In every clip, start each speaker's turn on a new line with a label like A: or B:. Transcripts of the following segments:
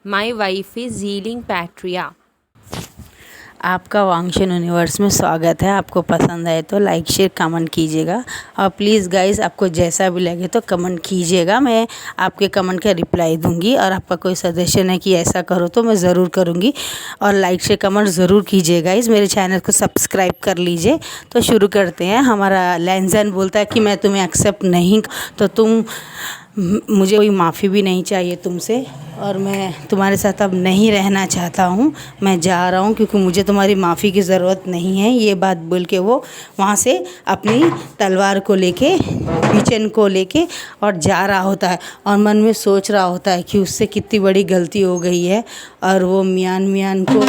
A: My wife is healing Patria.
B: आपका वांगशन universe में स्वागत है। आपको पसंद आए तो लाइक शेयर कमेंट कीजिएगा और प्लीज़ गाइस आपको जैसा भी लगे तो कमेंट कीजिएगा। मैं आपके कमेंट का रिप्लाई दूंगी और आपका कोई सजेशन है कि ऐसा करो तो मैं ज़रूर करूंगी। और लाइक शेयर कमेंट ज़रूर कीजिएगा। इस मेरे चैनल को सब्सक्राइब कर लीजिए। तो शुरू करते हैं। हमारा लैंजन बोलता है कि मैं तुम्हें एक्सेप्ट नहीं तो तुम मुझे कोई माफ़ी भी नहीं चाहिए तुमसे और मैं तुम्हारे साथ अब नहीं रहना चाहता हूँ। मैं जा रहा हूँ क्योंकि मुझे तुम्हारी माफ़ी की ज़रूरत नहीं है। ये बात बोल के वो वहाँ से अपनी तलवार को लेके किचन को लेके और जा रहा होता है और मन में सोच रहा होता है कि उससे कितनी बड़ी गलती हो गई है। और वो मियान को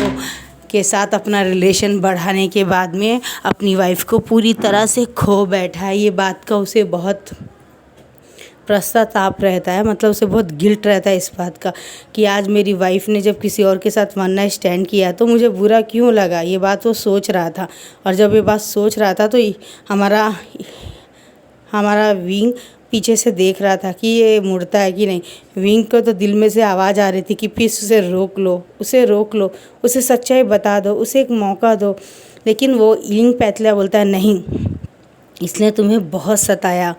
B: के साथ अपना रिलेशन बढ़ाने के बाद में अपनी वाइफ को पूरी तरह से खो बैठा है। ये बात का उसे बहुत पश्चाताप रहता है, मतलब उसे बहुत गिल्ट रहता है इस बात का कि आज मेरी वाइफ ने जब किसी और के साथ वन नाइट स्टैंड किया तो मुझे बुरा क्यों लगा। ये बात वो सोच रहा था और जब ये बात सोच रहा था तो हमारा हमारा विंग पीछे से देख रहा था कि ये मुड़ता है कि नहीं। विंग को तो दिल में से आवाज़ आ रही थी कि प्लीज़ उसे रोक लो, उसे रोक लो, उसे सच्चाई बता दो, उसे एक मौका दो। लेकिन वो इलिंग पैतला बोलता है नहीं, इसने तुम्हें बहुत सताया।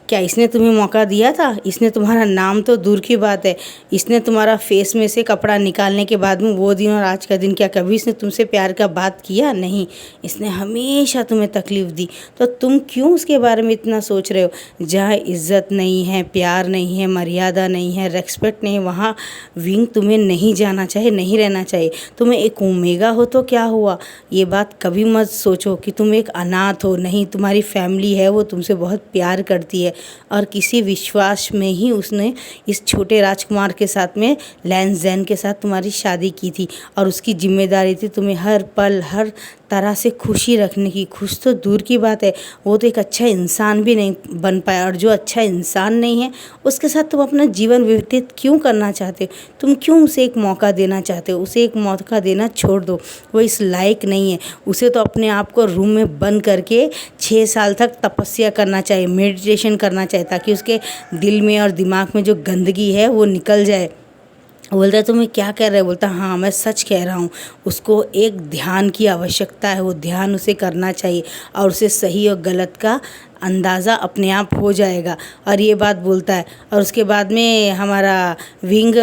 B: क्या इसने तुम्हें मौका दिया था? इसने तुम्हारा नाम तो दूर की बात है, इसने तुम्हारा फेस में से कपड़ा निकालने के बाद में वो दिन और आज का दिन, क्या कभी इसने तुमसे प्यार का बात किया? नहीं, इसने हमेशा तुम्हें तकलीफ़ दी। तो तुम क्यों उसके बारे में इतना सोच रहे हो? जहाँ इज़्ज़त नहीं है, प्यार नहीं है, मर्यादा नहीं है, रेस्पेक्ट नहीं है, वहाँ विंग तुम्हें नहीं जाना चाहिए, नहीं रहना चाहिए। तुम्हें एक ओमेगा हो तो क्या हुआ? ये बात कभी मत सोचो कि तुम एक अनाथ हो। नहीं, तुम्हारी फैमिली है, वो तुमसे बहुत प्यार करती है और किसी विश्वास में ही उसने इस छोटे राजकुमार के साथ में लैंज़ेन के साथ तुम्हारी शादी की थी और उसकी जिम्मेदारी थी तुम्हें हर पल हर तरह से खुशी रखने की। खुश तो दूर की बात है, वो तो एक अच्छा इंसान भी नहीं बन पाया और जो अच्छा इंसान नहीं है उसके साथ तुम अपना जीवन व्यतीत क्यों करना चाहते हो? तुम क्यों उसे एक मौका देना चाहते हो? उसे एक मौका देना छोड़ दो, वो इस लायक नहीं है। उसे तो अपने आप को रूम में बंद करके 6 साल तक तपस्या करना चाहिए, मेडिटेशन करना चाहिए ताकि उसके दिल में और दिमाग में जो गंदगी है वो निकल जाए। बोलता है तुम्हें क्या कह रहे हो? बोलता हाँ मैं सच कह रहा हूँ। उसको एक ध्यान की आवश्यकता है, वो ध्यान उसे करना चाहिए और उसे सही और गलत का अंदाज़ा अपने आप हो जाएगा। और ये बात बोलता है और उसके बाद में हमारा विंग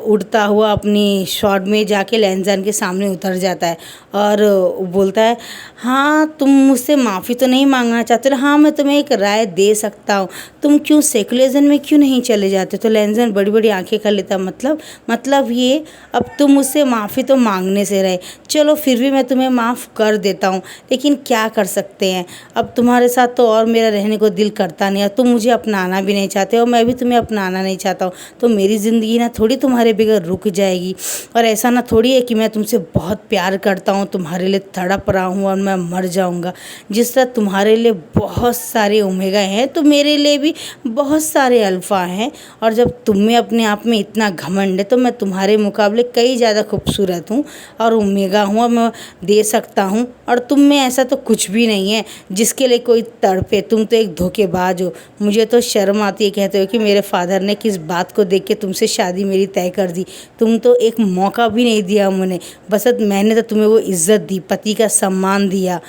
B: उड़ता हुआ अपनी शॉट में जाके लैंज़न के सामने उतर जाता है और बोलता है हाँ तुम मुझसे माफ़ी तो नहीं मांगना चाहते? हाँ मैं तुम्हें एक राय दे सकता हूँ, तुम क्यों सेकुलरिज्म में क्यों नहीं चले जाते? तो लैंज़न बड़ी बड़ी आंखें कर लेता, मतलब ये अब तुम मुझसे माफ़ी तो मांगने से रहे, चलो फिर भी मैं तुम्हें माफ़ कर देता हूँ, लेकिन क्या कर सकते हैं, अब तुम्हारे साथ तो और मेरा रहने को दिल करता नहीं है। तुम मुझे अपनाना भी नहीं चाहते और मैं भी तुम्हें अपनाना नहीं चाहता हूँ। तो मेरी ज़िंदगी ना थोड़ी तुम्हारे बगैर रुक जाएगी और ऐसा ना थोड़ी है कि मैं तुमसे बहुत प्यार करता हूँ, तुम्हारे लिए तड़प रहा हूँ और मैं मर जाऊँगा। जिस तरह तुम्हारे लिए बहुत सारे ओमेगा हैं तो मेरे लिए भी बहुत सारे अल्फ़ा हैं और जब तुम्हें अपने आप में इतना घमंड है तो मैं तुम्हारे मुकाबले कई ज़्यादा खूबसूरत हूँ और ओमेगा हूँ और मैं दे सकता हूँ और तुम में ऐसा तो कुछ भी नहीं है जिसके लिए कोई तड़पे। तुम तो एक धोखेबाज हो। मुझे तो शर्म आती है कहते हो कि मेरे फादर ने किस बात को देख के तुमसे शादी मेरी तय कर दी। तुम तो एक मौका भी नहीं दिया उन्हें, बस मैंने तो तुम्हें वो इज़्ज़त दी, पति का सम्मान दिया,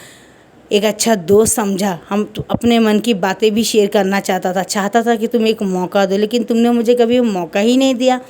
B: एक अच्छा दोस्त समझा। हम अपने मन की बातें भी शेयर करना चाहता था कि तुम एक मौका दो, लेकिन तुमने मुझे कभी मौका ही नहीं दिया।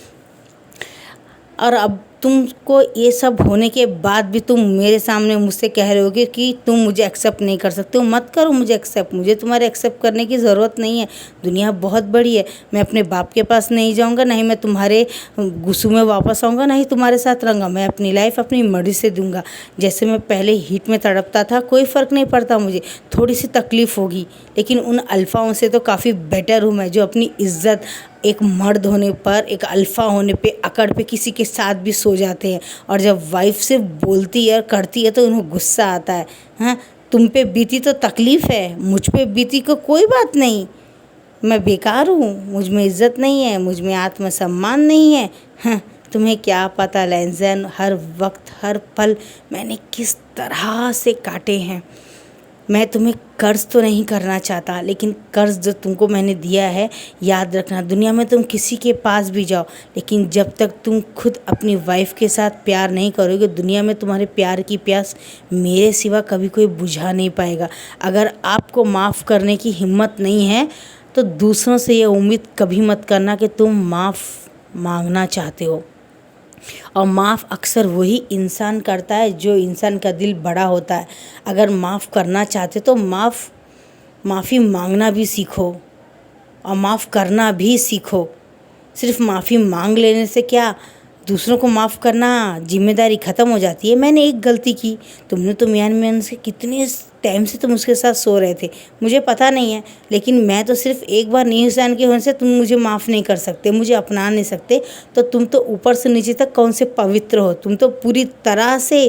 B: और अब तुमको ये सब होने के बाद भी तुम मेरे सामने मुझसे कह रहे होगे कि तुम मुझे एक्सेप्ट नहीं कर सकते हो। मत करो मुझे एक्सेप्ट, मुझे तुम्हारे एक्सेप्ट करने की ज़रूरत नहीं है। दुनिया बहुत बड़ी है, मैं अपने बाप के पास नहीं जाऊंगा, ना ही मैं तुम्हारे गुस्सों में वापस आऊँगा, ना ही तुम्हारे साथ रहूँगा। मैं अपनी लाइफ अपनी मर्जी से दूंगा। जैसे मैं पहले हीट में तड़पता था, कोई फ़र्क नहीं पड़ता मुझे, थोड़ी सी तकलीफ़ होगी, लेकिन उन अल्फ़ाओं से तो काफ़ी बेटर हूँ मैं, जो अपनी इज़्ज़त एक मर्द होने पर, एक अल्फ़ा होने पे, अकड़ पे किसी के साथ भी सो जाते हैं। और जब वाइफ से बोलती है करती है तो उन्हें गुस्सा आता है। हाँ, तुम पे बीती तो तकलीफ़ है, मुझ पे बीती को कोई बात नहीं। मैं बेकार हूँ, मुझ में इज़्ज़त नहीं है, मुझ में आत्मसम्मान नहीं है। हाँ, तुम्हें क्या पता लैंज़न, हर वक्त हर पल मैंने किस तरह से काटे हैं। मैं तुम्हें कर्ज तो नहीं करना चाहता, लेकिन कर्ज जो तुमको मैंने दिया है, याद रखना। दुनिया में तुम किसी के पास भी जाओ, लेकिन जब तक तुम खुद अपनी वाइफ के साथ प्यार नहीं करोगे, दुनिया में तुम्हारे प्यार की प्यास मेरे सिवा कभी कोई बुझा नहीं पाएगा। अगर आपको माफ़ करने की हिम्मत नहीं है तो दूसरों से ये उम्मीद कभी मत करना कि तुम माफ़ मांगना चाहते हो। और माफ़ अक्सर वही इंसान करता है जो इंसान का दिल बड़ा होता है। अगर माफ़ करना चाहते तो माफ़ी मांगना भी सीखो और माफ़ करना भी सीखो। सिर्फ माफ़ी मांग लेने से क्या दूसरों को माफ़ करना जिम्मेदारी ख़त्म हो जाती है। मैंने एक गलती की, तुमने तो म्यान से कितने टाइम से तुम उसके साथ सो रहे थे, मुझे पता नहीं है, लेकिन मैं तो सिर्फ एक बार न्यू हुसैन के होने से तुम मुझे माफ़ नहीं कर सकते, मुझे अपना नहीं सकते। तो तुम तो ऊपर से नीचे तक कौन से पवित्र हो, तुम तो पूरी तरह से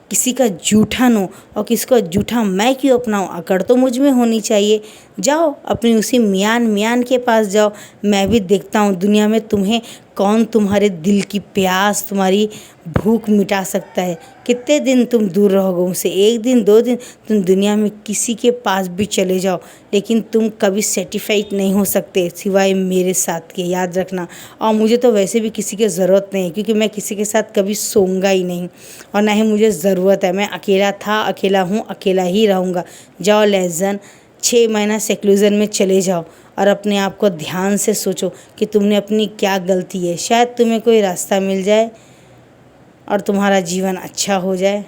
B: किसी का जूठा नो और किसी का जूठा मैं क्यों अपनाऊँ। अकड़ तो मुझ में होनी चाहिए। जाओ अपनी उसी मियान के पास जाओ, मैं भी देखता हूँ दुनिया में तुम्हें कौन तुम्हारे दिल की प्यास, तुम्हारी भूख मिटा सकता है। कितने दिन तुम दूर रहोगे उनसे, 1 दिन 2 दिन, तुम दुनिया में किसी के पास भी चले जाओ, लेकिन तुम कभी सेटिस्फाइड नहीं हो सकते सिवाय मेरे साथ के, याद रखना। और मुझे तो वैसे भी किसी की ज़रूरत नहीं है, क्योंकि मैं किसी के साथ कभी सोऊंगा ही नहीं और ना ही मुझे ज़रूरत है। मैं अकेला था, अकेला हूँ, अकेला ही रहूँगा। जाओ लेसन 6 महीना सेक्लूजन में चले जाओ और अपने आप को ध्यान से सोचो कि तुमने अपनी क्या गलती है। शायद तुम्हें कोई रास्ता मिल जाए और तुम्हारा जीवन अच्छा हो जाए।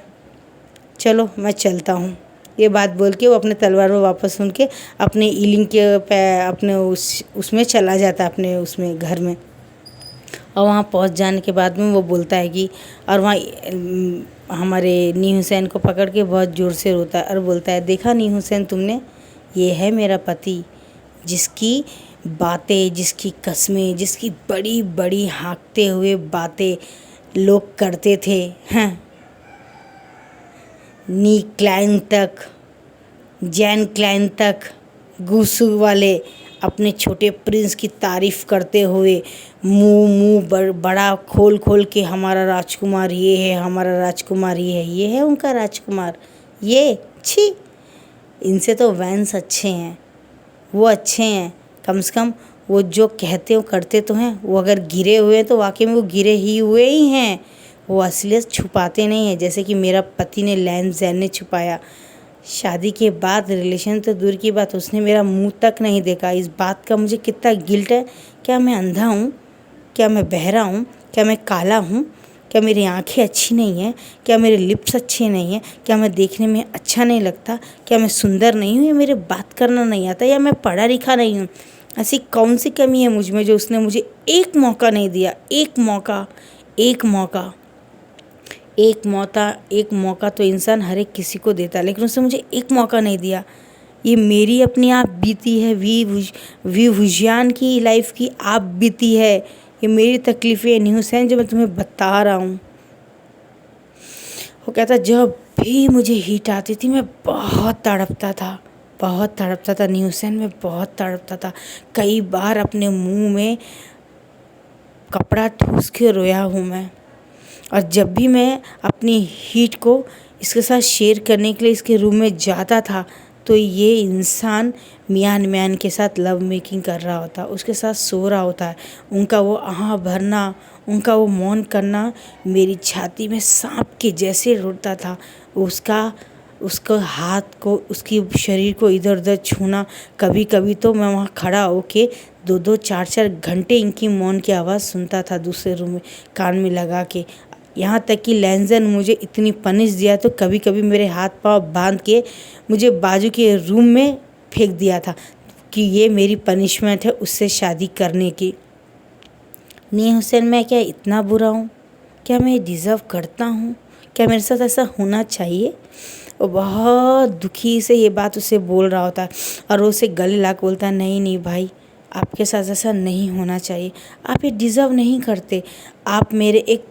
B: चलो मैं चलता हूँ। ये बात बोल के वो अपने तलवार में वापस सुन के अपने ईलिंग के अपने उसमें चला जाता है, अपने उसमें घर में। और वहाँ पहुँच जाने के बाद में वो बोलता है कि और वहाँ हमारे न्यू हुसैन को पकड़ के बहुत ज़ोर से रोता है और बोलता है, देखा न्यू हुसैन तुमने, ये है मेरा पति, जिसकी बातें, जिसकी कस्में, जिसकी बड़ी बड़ी हाँकते हुए बातें लोग करते थे। हैं, नी क्लाइन तक, जैन क्लाइन तक, गुसू वाले अपने छोटे प्रिंस की तारीफ़ करते हुए मुंह बड़ा खोल खोल के, हमारा राजकुमार ये है, हमारा राजकुमार ये है उनका राजकुमार, ये छी, इनसे तो वैंस अच्छे हैं, वो अच्छे हैं। कम से कम वो जो कहते हो करते तो हैं। वो अगर गिरे हुए हैं तो वाकई में वो गिरे ही हैं। वो असलियत छुपाते नहीं हैं, जैसे कि मेरा पति ने लैन जैन ने छुपाया। शादी के बाद रिलेशन तो दूर की बात, उसने मेरा मुंह तक नहीं देखा। इस बात का मुझे कितना गिल्ट है। क्या मैं अंधा हूँ? क्या मैं बहरा हूँ? क्या मैं काला हूँ? क्या मेरी आंखें अच्छी नहीं हैं? क्या मेरे लिप्स अच्छे नहीं हैं? क्या मैं देखने में अच्छा नहीं लगता? क्या मैं सुंदर नहीं हूँ, या मेरे बात करना नहीं आता, या मैं पढ़ा लिखा नहीं हूँ? ऐसी कौन सी कमी है मुझ में जो उसने मुझे एक मौका नहीं दिया? एक मौका तो इंसान हर एक किसी को देता है, लेकिन उसने मुझे एक मौका नहीं दिया। ये मेरी अपनी आप बीती है, वी हुजैन की लाइफ की आप बीती है। ये मेरी तकलीफ़ें न्यू हुसैन जो मैं तुम्हें बता रहा हूँ। वो कहता, जब भी मुझे हीट आती थी मैं बहुत तड़पता था न्यू हुसैन, में बहुत तड़पता था। कई बार अपने मुंह में कपड़ा ठूस के रोया हूँ मैं। और जब भी मैं अपनी हीट को इसके साथ शेयर करने के लिए इसके रूम में जाता था, तो ये इंसान मियान के साथ लव मेकिंग कर रहा होता, उसके साथ सो रहा होता है। उनका वो आह भरना, उनका वो मौन करना मेरी छाती में सांप के जैसे रुड़ता था। उसका हाथ को, उसकी शरीर को इधर उधर छूना, कभी कभी तो मैं वहाँ खड़ा होके 2-2 4-4 घंटे इनकी मौन की आवाज़ सुनता था दूसरे रूम में कान में लगा के। यहाँ तक कि लैंजन मुझे इतनी पनिश दिया तो कभी कभी मेरे हाथ पांव बांध के मुझे बाजू के रूम में फेंक दिया था कि ये मेरी पनिशमेंट है उससे शादी करने की। नी हुसैन, मैं क्या इतना बुरा हूँ? क्या मैं डिज़र्व करता हूँ? क्या मेरे साथ ऐसा होना चाहिए? वो बहुत दुखी से ये बात उसे बोल रहा होता है और वो उसे गले ला के बोलता है, नहीं भाई, आपके साथ ऐसा नहीं होना चाहिए। आप ये डिज़र्व नहीं करते। आप मेरे एक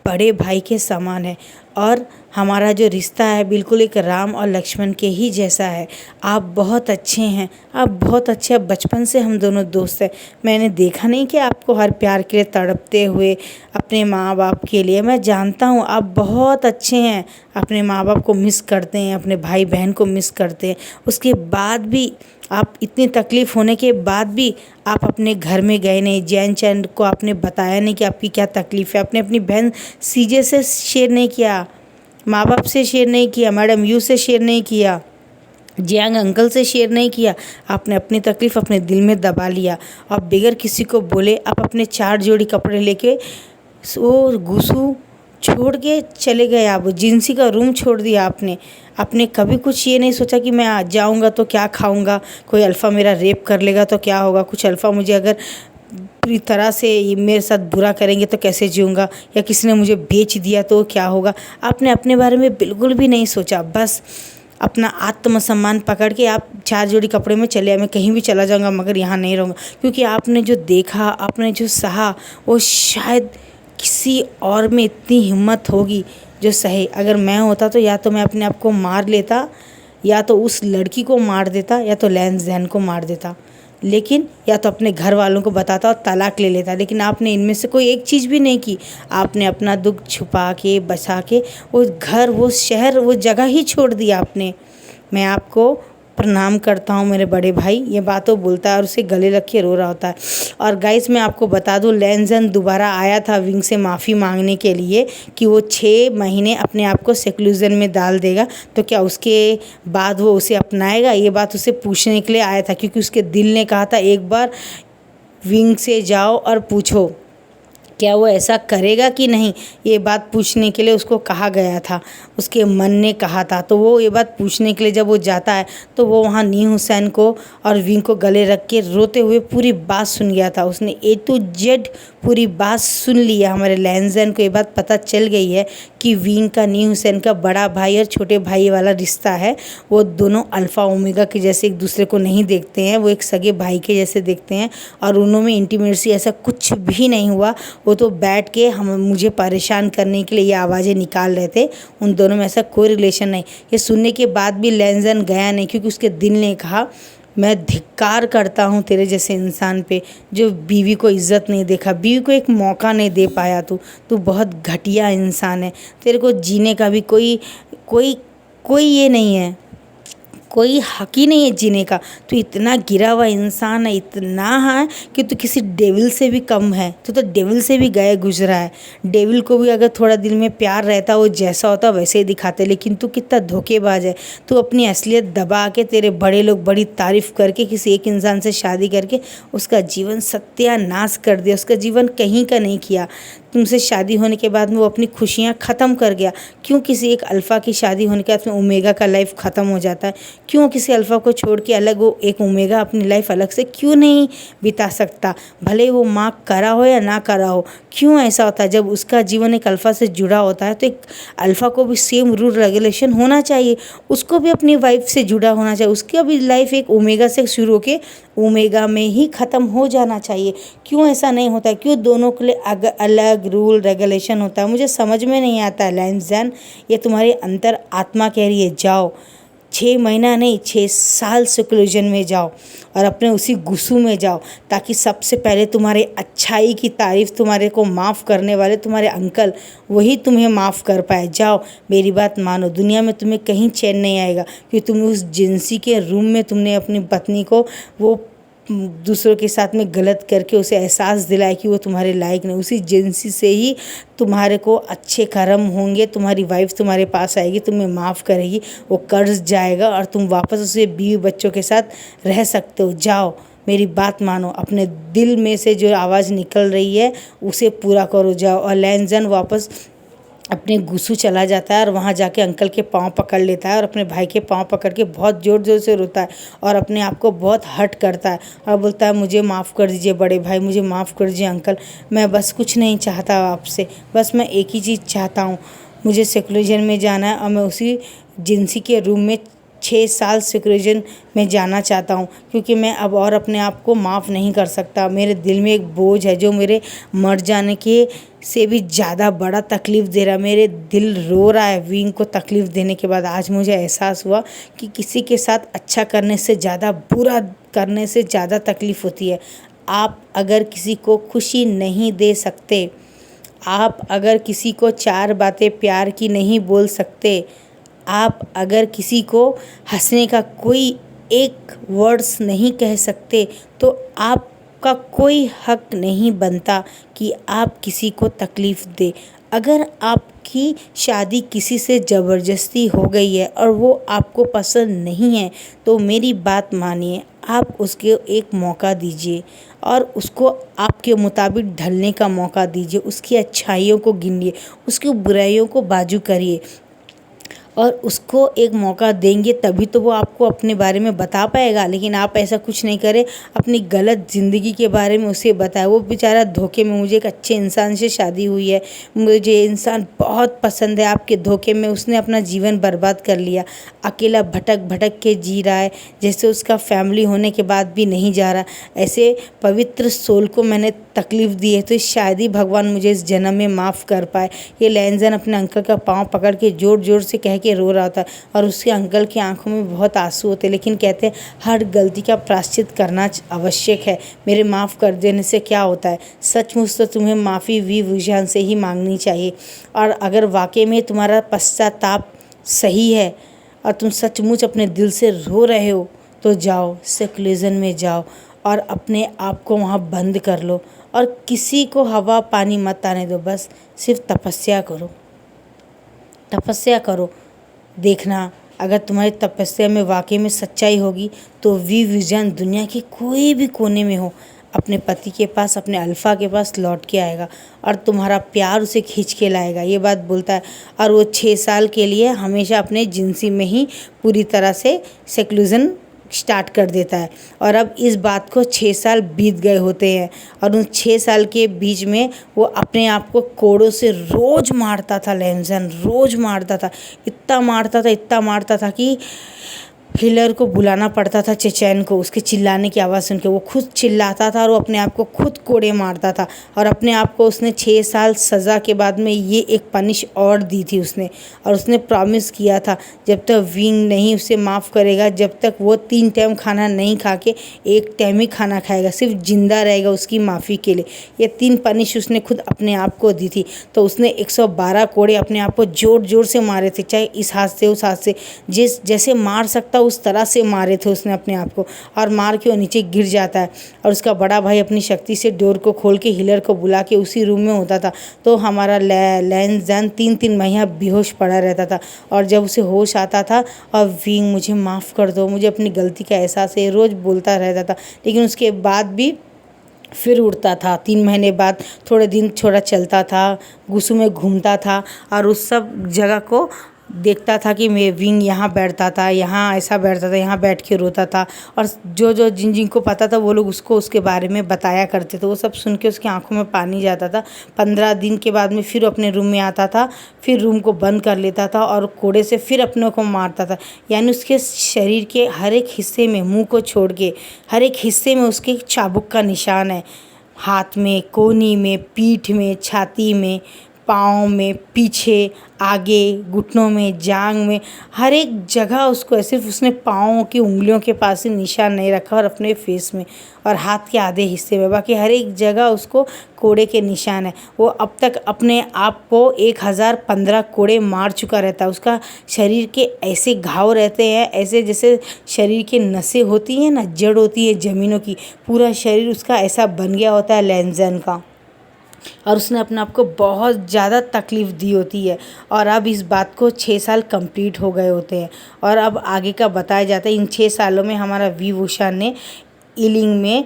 B: बड़े भाई के समान है। और हमारा जो रिश्ता है बिल्कुल एक राम और लक्ष्मण के ही जैसा है। आप बहुत अच्छे हैं, आप बहुत अच्छे, अब बचपन से हम दोनों दोस्त हैं। मैंने देखा नहीं कि आपको हर प्यार के लिए तड़पते हुए अपने माँ बाप के लिए। मैं जानता हूँ आप बहुत अच्छे हैं, अपने माँ बाप को मिस करते हैं, अपने भाई बहन को मिस करते हैं। उसके बाद भी आप इतनी तकलीफ़ होने के बाद भी आप अपने घर में गए नहीं, जैन चैन को आपने बताया नहीं कि आपकी क्या तकलीफ़ है। आपने अपनी बहन सीजे से शेयर नहीं किया, माँ बाप से शेयर नहीं किया, मैडम यू से शेयर नहीं किया, जियांग अंकल से शेयर नहीं किया। आपने अपनी तकलीफ़ अपने दिल में दबा लिया और बगैर किसी को बोले आप अपने 4 जोड़ी कपड़े लेके वो गुसू छोड़ के चले गए। आप जिंसी का रूम छोड़ दिया आपने। आपने कभी कुछ ये नहीं सोचा कि मैं आ जाऊँगा तो क्या खाऊँगा, कोई अल्फ़ा मेरा रेप कर लेगा तो क्या होगा, कुछ अल्फ़ा मुझे अगर पूरी तरह से ये मेरे साथ बुरा करेंगे तो कैसे जीऊँगा, या किसी ने मुझे बेच दिया तो क्या होगा। आपने अपने बारे में बिल्कुल भी नहीं सोचा। बस अपना आत्मसम्मान पकड़ के आप 4 जोड़ी कपड़े में चले आए, मैं कहीं भी चला जाऊँगा मगर यहाँ नहीं रहूँगा। क्योंकि आपने जो देखा, आपने जो सहा, वो शायद किसी और में इतनी हिम्मत होगी जो सहे। अगर मैं होता तो या तो मैं अपने आप को मार लेता, या तो उस लड़की को मार देता, या तो लैन जैन को मार देता, लेकिन या तो अपने घर वालों को बताता और तलाक ले लेता। लेकिन आपने इनमें से कोई एक चीज़ भी नहीं की। आपने अपना दुख छुपा के बचा के वो घर, वो शहर, वो जगह ही छोड़ दिया आपने। मैं आपको प्रणाम करता हूँ मेरे बड़े भाई। ये बातों बोलता है और उसे गले लग के रो रहा होता है। और गाइस मैं आपको बता दूँ, लैन जैन दोबारा आया था विंग से माफ़ी मांगने के लिए कि वो 6 महीने अपने आप को सेक्लूजन में डाल देगा, तो क्या उसके बाद वो उसे अपनाएगा। ये बात उसे पूछने के लिए आया था, क्योंकि उसके दिल ने कहा था एक बार विंग से जाओ और पूछो क्या वो ऐसा करेगा कि नहीं। ये बात पूछने के लिए उसको कहा गया था, उसके मन ने कहा था। तो वो ये बात पूछने के लिए जब वो जाता है तो वो वहाँ नी हुसैन को और विंग को गले रख के रोते हुए पूरी बात सुन गया था। उसने A to Z पूरी बात सुन ली है। हमारे लैन जैन को ये बात पता चल गई है कि विंग का नी हुसैन का बड़ा भाई और छोटे भाई वाला रिश्ता है। वो दोनों अल्फ़ा ओमेगा के जैसे एक दूसरे को नहीं देखते हैं, वो एक सगे भाई के जैसे देखते हैं। और उनमें इंटीमेसी ऐसा कुछ भी नहीं हुआ। वो तो बैठ के मुझे परेशान करने के लिए ये आवाज़ें निकाल रहे थे। उन दोनों में ऐसा कोई रिलेशन नहीं। ये सुनने के बाद भी लैन जैन गया नहीं, क्योंकि उसके दिल ने कहा मैं धिक्कार करता हूँ तेरे जैसे इंसान पे जो बीवी को इज़्ज़त नहीं देखा, बीवी को एक मौका नहीं दे पाया। तू बहुत घटिया इंसान है। तेरे को जीने का भी कोई ये नहीं है, कोई हक ही नहीं है जीने का। तू इतना गिरा हुआ इंसान है, इतना है कि तू किसी डेविल से भी कम है। तू तो डेविल से भी गए गुजरा है। डेविल को भी अगर थोड़ा दिल में प्यार रहता, वो जैसा होता वैसे ही दिखाते। लेकिन तू कितना धोखेबाज है। तू अपनी असलियत दबा के, तेरे बड़े लोग बड़ी तारीफ़ करके किसी एक इंसान से शादी करके उसका जीवन सत्यानाश कर दिया। उसका जीवन कहीं का नहीं किया। तुमसे शादी होने के बाद में वो अपनी खुशियाँ ख़त्म कर गया। क्यों किसी एक अल्फ़ा की शादी होने के बाद में ओमेगा का लाइफ ख़त्म हो जाता है? क्यों किसी अल्फ़ा को छोड़ के अलग वो एक ओमेगा अपनी लाइफ अलग से क्यों नहीं बिता सकता? भले वो माँ करा हो या ना करा हो, क्यों ऐसा होता है? जब उसका जीवन एक अल्फ़ा से जुड़ा होता है तो एक अल्फ़ा को भी सेम रूल रेगुलेशन होना चाहिए। उसको भी अपनी वाइफ से जुड़ा होना चाहिए। उसकी भी लाइफ एक ओमेगा से शुरू होके ओमेगा में ही ख़त्म हो जाना चाहिए। क्यों ऐसा नहीं होता है? क्यों दोनों के लिए अलग रूल रेगुलेशन होता है? मुझे समझ में नहीं आता है लैन जैन। ये तुम्हारी अंतर आत्मा कह रही है जाओ, 6 महीना नहीं 6 साल सेक्लूजन में जाओ और अपने उसी गुस्सू में जाओ, ताकि सबसे पहले तुम्हारे अच्छाई की तारीफ़ तुम्हारे को माफ़ करने वाले तुम्हारे अंकल वही तुम्हें माफ़ कर पाए। जाओ, मेरी बात मानो। दुनिया में तुम्हें कहीं चैन नहीं आएगा, क्योंकि तुम उस जिंसी के रूम में तुमने अपनी पत्नी को वो दूसरों के साथ में गलत करके उसे एहसास दिलाया कि वो तुम्हारे लायक नहीं। उसी जिंसी से ही तुम्हारे को अच्छे कर्म होंगे। तुम्हारी वाइफ तुम्हारे पास आएगी, तुम्हें माफ़ करेगी, वो कर्ज जाएगा और तुम वापस उसे बीवी बच्चों के साथ रह सकते हो। जाओ, मेरी बात मानो। अपने दिल में से जो आवाज़ निकल रही है उसे पूरा करो। जाओ। और लैन जैन वापस अपने गुस्सू चला जाता है और वहाँ जाके अंकल के पाँव पकड़ लेता है और अपने भाई के पाँव पकड़ के बहुत ज़ोर ज़ोर से रोता है और अपने आप को बहुत हर्ट करता है और बोलता है मुझे माफ़ कर दीजिए बड़े भाई, मुझे माफ़ कर दीजिए अंकल। मैं बस कुछ नहीं चाहता आपसे, बस मैं एक ही चीज़ चाहता हूँ, मुझे सेक्लूजन में जाना है और मैं उसी जिंसी के रूम में 6 साल सिक्योरिजन में जाना चाहता हूँ, क्योंकि मैं अब और अपने आप को माफ़ नहीं कर सकता। मेरे दिल में एक बोझ है जो मेरे मर जाने के से भी ज़्यादा बड़ा तकलीफ़ दे रहा है। मेरे दिल रो रहा है विंग को तकलीफ़ देने के बाद। आज मुझे एहसास हुआ कि किसी के साथ अच्छा करने से ज़्यादा बुरा करने से ज़्यादा तकलीफ़ होती है। आप अगर किसी को खुशी नहीं दे सकते, आप अगर किसी को 4 बातें प्यार की नहीं बोल सकते, आप अगर किसी को हंसने का कोई एक वर्ड्स नहीं कह सकते, तो आपका कोई हक नहीं बनता कि आप किसी को तकलीफ़ दें। अगर आपकी शादी किसी से ज़बरदस्ती हो गई है और वो आपको पसंद नहीं है, तो मेरी बात मानिए, आप उसको एक मौका दीजिए और उसको आपके मुताबिक ढलने का मौका दीजिए। उसकी अच्छाइयों को गिनिए, उसकी बुराइयों को बाजू करिए और उसको एक मौका देंगे तभी तो वो आपको अपने बारे में बता पाएगा। लेकिन आप ऐसा कुछ नहीं करें, अपनी गलत ज़िंदगी के बारे में उसे बताएं। वो बेचारा धोखे में, मुझे एक अच्छे इंसान से शादी हुई है, मुझे इंसान बहुत पसंद है, आपके धोखे में उसने अपना जीवन बर्बाद कर लिया। अकेला भटक भटक के जी रहा है, जैसे उसका फैमिली होने के बाद भी नहीं जा रहा। ऐसे पवित्र सोल को मैंने तकलीफ़ दी है, तो शायद ही भगवान मुझे इस जन्म में माफ़ कर पाए। ये लैनजन अपने अंकल का पाँव पकड़ के ज़ोर ज़ोर से कह के रो रहा था और उसके अंकल की आंखों में बहुत आंसू होते, लेकिन कहते हैं हर गलती का प्रायश्चित करना आवश्यक है। मेरे माफ़ कर देने से क्या होता है? सचमुच तो तुम्हें माफ़ी विभूषण से ही मांगनी चाहिए। और अगर वाकई में तुम्हारा पश्चाताप सही है और तुम सचमुच अपने दिल से रो रहे हो, तो जाओ सेक्युलरिज्म में जाओ और अपने आप को वहाँ बंद कर लो और किसी को हवा पानी मत आने दो। बस सिर्फ तपस्या करो, तपस्या करो। देखना, अगर तुम्हारी तपस्या में वाकई में सच्चाई होगी तो विजन दुनिया के कोई भी कोने में हो, अपने पति के पास, अपने अल्फ़ा के पास लौट के आएगा और तुम्हारा प्यार उसे खींच के लाएगा। ये बात बोलता है। और वो 6 साल के लिए हमेशा अपने जिंसी में ही पूरी तरह से सेक्युलरिज्म स्टार्ट कर देता है। और अब इस बात को 6 साल बीत गए होते हैं और उन 6 साल के बीच में वो अपने आप को कोड़ों से रोज़ मारता था। लैंसन रोज़ मारता था, इतना मारता था कि हिलर को बुलाना पड़ता था, चेचैन को, उसके चिल्लाने की आवाज़ सुन के। वो खुद चिल्लाता था और वो अपने आप को खुद कोड़े मारता था। और अपने आप को उसने 6 साल सज़ा के बाद में ये एक पनिश और दी थी उसने। और उसने प्रॉमिस किया था जब तक विंग नहीं उसे माफ़ करेगा, जब तक वो 3 टाइम खाना नहीं खा के 1 टाइम ही खाना खाएगा, सिर्फ ज़िंदा रहेगा उसकी माफ़ी के लिए। ये 3 पनिश उसने खुद अपने आप को दी थी। तो उसने 112 कोड़े अपने आप को ज़ोर ज़ोर से मारे थे, चाहे इस हाथ से उस हाथ से, जैसे मार सकता उस तरह से मारे थे उसने अपने आप को। और मार के वो नीचे गिर जाता है और उसका बड़ा भाई अपनी शक्ति से डोर को खोल के हिलर को बुला के उसी रूम में होता था। तो हमारा लैंजन 3-3 महीना बेहोश पड़ा रहता था। और जब उसे होश आता था और विंग मुझे माफ़ कर दो, मुझे अपनी गलती का एहसास है, रोज़ बोलता रहता था। लेकिन उसके बाद भी फिर उड़ता था। 3 महीने बाद थोड़े दिन थोड़ा चलता था, गुस्सू में घूमता था और उस सब जगह को देखता था कि मैं विंग यहाँ बैठता था, यहाँ ऐसा बैठता था, यहाँ बैठ के रोता था। और जो जिन को पता था वो लोग उसको उसके बारे में बताया करते थे। वो सब सुन के उसकी आंखों में पानी जाता था। 15 दिन के बाद में फिर अपने रूम में आता था, फिर रूम को बंद कर लेता था और कोड़े से फिर अपने को मारता था। यानी उसके शरीर के हर एक हिस्से में, मुँह को छोड़ के हर एक हिस्से में उसके चाबुक का निशान है। हाथ में, कोहनी में, पीठ में, छाती में, पाँव में, पीछे, आगे, घुटनों में, जांग में, हर एक जगह उसको है। सिर्फ उसने पाँव की उंगलियों के पास ही निशान नहीं रखा और अपने फेस में और हाथ के आधे हिस्से में, बाकी हर एक जगह उसको कोड़े के निशान है। वो अब तक अपने आप को 1015 कोड़े मार चुका रहता है। उसका शरीर के ऐसे घाव रहते हैं, ऐसे जैसे शरीर की नसें होती हैं ना, जड़ होती है ज़मीनों की, पूरा शरीर उसका ऐसा बन गया होता है लैंजन का। और उसने अपने आप को बहुत ज़्यादा तकलीफ़ दी होती है। और अब इस बात को 6 साल कंप्लीट हो गए होते हैं और अब आगे का बताया जाता है। इन 6 सालों में हमारा विभूषण ने इलिंग में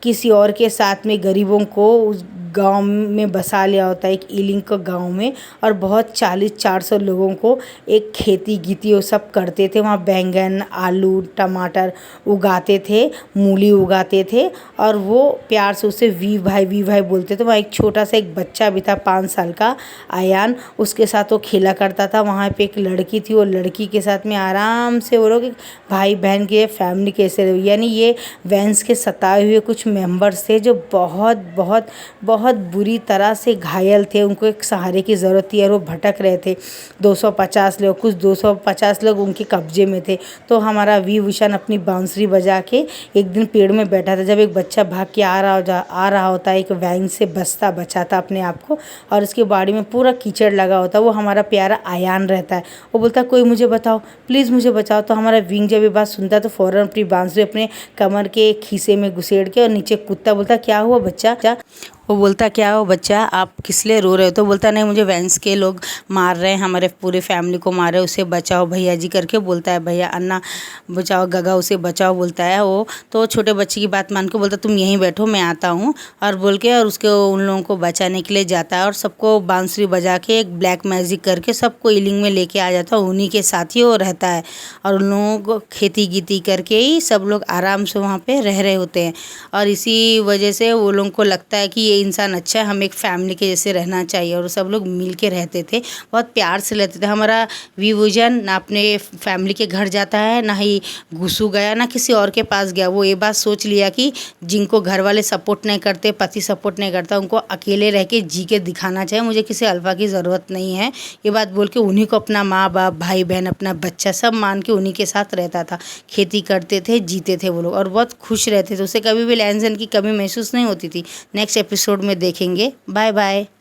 B: किसी और के साथ में गरीबों को गांव में बसा लिया होता है, एक ईलिंग का गांव में, और बहुत 40-400 लोगों को एक खेती गीती वो सब करते थे। वहाँ बैंगन, आलू, टमाटर उगाते थे, मूली उगाते थे, और वो प्यार से उसे वी भाई बोलते थे। वहाँ एक छोटा सा एक बच्चा भी था 5 साल का, आयान, उसके साथ वो खेला करता था। वहाँ पे एक लड़की थी, वो लड़की के साथ में आराम से वो लोग भाई बहन के फैमिली कैसे रहे। यानी ये वैंस के सताए हुए कुछ मेंबर्स थे जो बहुत बहुत बहुत बुरी तरह से घायल थे। उनको एक सहारे की ज़रूरत थी और वो भटक रहे थे। 250 लोग, कुछ 250 लोग उनके कब्जे में थे। तो हमारा वी भूषण अपनी बांसुरी बजा के एक दिन पेड़ में बैठा था, जब एक बच्चा भाग के आ रहा होता है, एक वैन से बचाता अपने आप को, और उसकी बॉडी में पूरा कीचड़ लगा होता है। वो हमारा प्यारा आयान रहता है। वो बोलता है कोई मुझे बताओ, प्लीज़ मुझे बचाओ। तो हमारा विंग जब ये बात सुनता है तो फ़ौरन अपनी बांसुरी अपने कमर के खीसे में घुसेड़ के, और नीचे कुत्ता बोलता क्या हुआ बच्चा। वो बोलता क्या हो बच्चा, आप किस लिए रो रहे हो? तो बोलता नहीं, मुझे वैंस के लोग मार रहे हैं, हमारे पूरे फैमिली को मार रहे हैं, उसे बचाओ भैया जी करके बोलता है। भैया अन्ना बचाओ, गगा उसे बचाओ बोलता है वो। तो छोटे बच्चे की बात मान के बोलता तुम यहीं बैठो, मैं आता हूँ, और बोल के और उसके उन लोगों को बचाने के लिए जाता है, और सबको बांसुरी बजा के एक ब्लैक मैजिक करके सबको ईलिंग में लेके आ जाता है। उन्हीं के साथ ही वो रहता है, और उन लोगों को खेती गीती करके ही सब लोग आराम से वहाँ पे रह रहे होते हैं। और इसी वजह से वो लोगों को लगता है कि ये इंसान अच्छा है, हम एक फैमिली के जैसे रहना चाहिए, और सब लोग मिल के रहते थे, बहुत प्यार से रहते थे। हमारा वी भूषण ना अपने फैमिली के घर जाता है, ना ही घुसू गया, ना किसी और के पास गया। वो ये बात सोच लिया कि जिनको घर वाले सपोर्ट नहीं करते, पति सपोर्ट नहीं करता, उनको अकेले रह के जी के दिखाना चाहिए, मुझे किसी अल्फा की ज़रूरत नहीं है। ये बात बोल के उन्हीं को अपना माँ बाप, भाई बहन, अपना बच्चा सब मान के उन्हीं के साथ रहता था। खेती करते थे, जीते थे वो लोग, और बहुत खुश रहते थे। उसे कभी भी लेन देन की कमी महसूस नहीं होती थी। नेक्स्ट एपिसोड में देखेंगे। Bye bye.